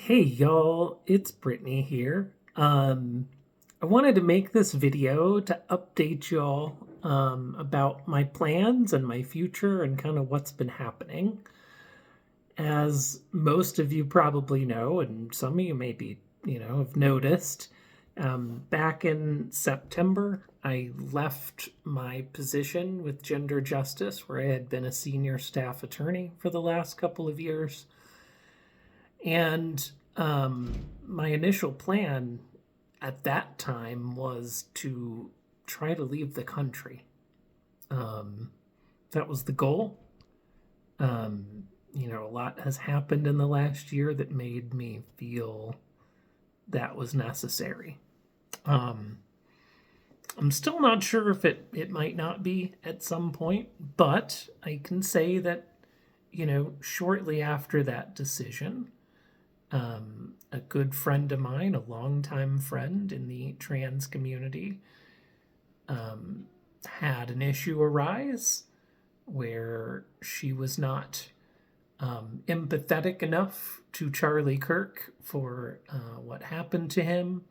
Hey y'all, it's Brittany here. I wanted to make this video to update y'all about my plans and my future and kind of what's been happening. As most of you probably know, and some of you maybe, have noticed, back in September, I left my position with Gender Justice, where I had been a senior staff attorney for the last couple of years. And my initial plan at that time was to try to leave the country. That was the goal. A lot has happened in the last year that made me feel that was necessary. I'm still not sure if it might not be at some point, but I can say that, shortly after that decision, a good friend of mine, a longtime friend in the trans community, had an issue arise where she was not empathetic enough to Charlie Kirk for what happened to him.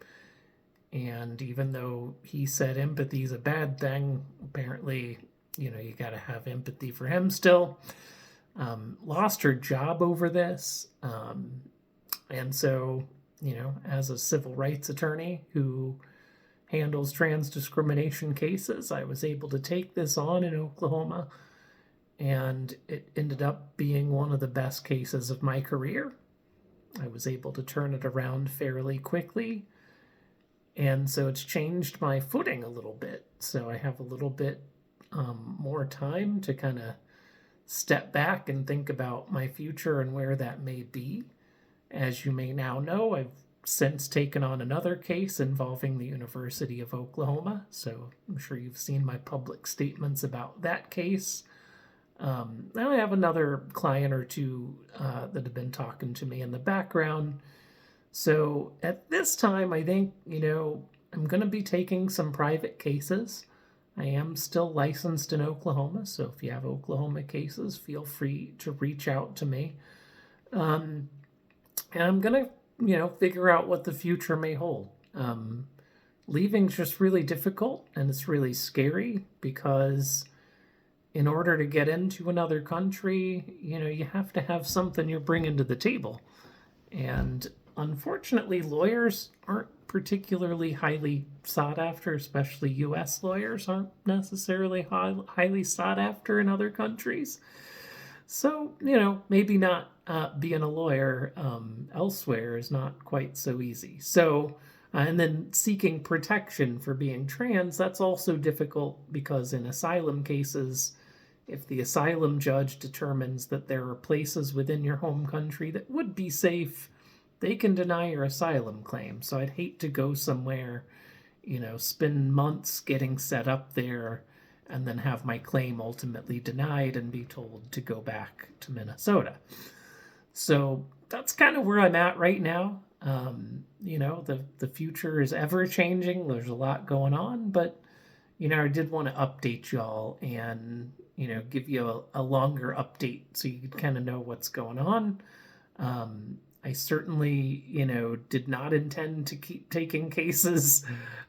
And even though he said empathy is a bad thing, apparently, you got to have empathy for him still. Lost her job over this. And so, as a civil rights attorney who handles trans discrimination cases, I was able to take this on in Oklahoma, and it ended up being one of the best cases of my career. I was able to turn it around fairly quickly, and so it's changed my footing a little bit. So I have a little bit more time to kind of step back and think about my future and where that may be. As you may now know, I've since taken on another case involving the University of Oklahoma, so I'm sure you've seen my public statements about that case. I have another client or two that have been talking to me in the background. So at this time, I think, I'm going to be taking some private cases. I am still licensed in Oklahoma, so if you have Oklahoma cases, feel free to reach out to me. And I'm going to, figure out what the future may hold. Leaving's just really difficult, and it's really scary because in order to get into another country, you have to have something you're bringing to the table. And unfortunately, lawyers aren't particularly highly sought after, especially U.S. lawyers aren't necessarily highly sought after in other countries. So, maybe not being a lawyer elsewhere is not quite so easy. So, and then seeking protection for being trans, that's also difficult because in asylum cases, if the asylum judge determines that there are places within your home country that would be safe, they can deny your asylum claim. So I'd hate to go somewhere, spend months getting set up there and then have my claim ultimately denied and be told to go back to Minnesota. So that's kind of where I'm at right now. The future is ever changing. There's a lot going on, but I did want to update y'all and give you a longer update so you can kind of know what's going on. I certainly, did not intend to keep taking cases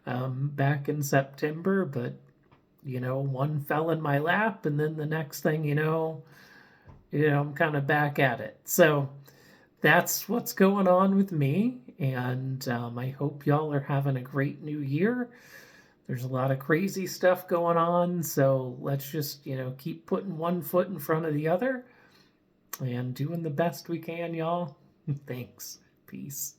back in September, but one fell in my lap, and then the next thing I'm kind of back at it. So that's what's going on with me, and I hope y'all are having a great new year. There's a lot of crazy stuff going on, so let's just, keep putting one foot in front of the other and doing the best we can, y'all. Thanks. Peace.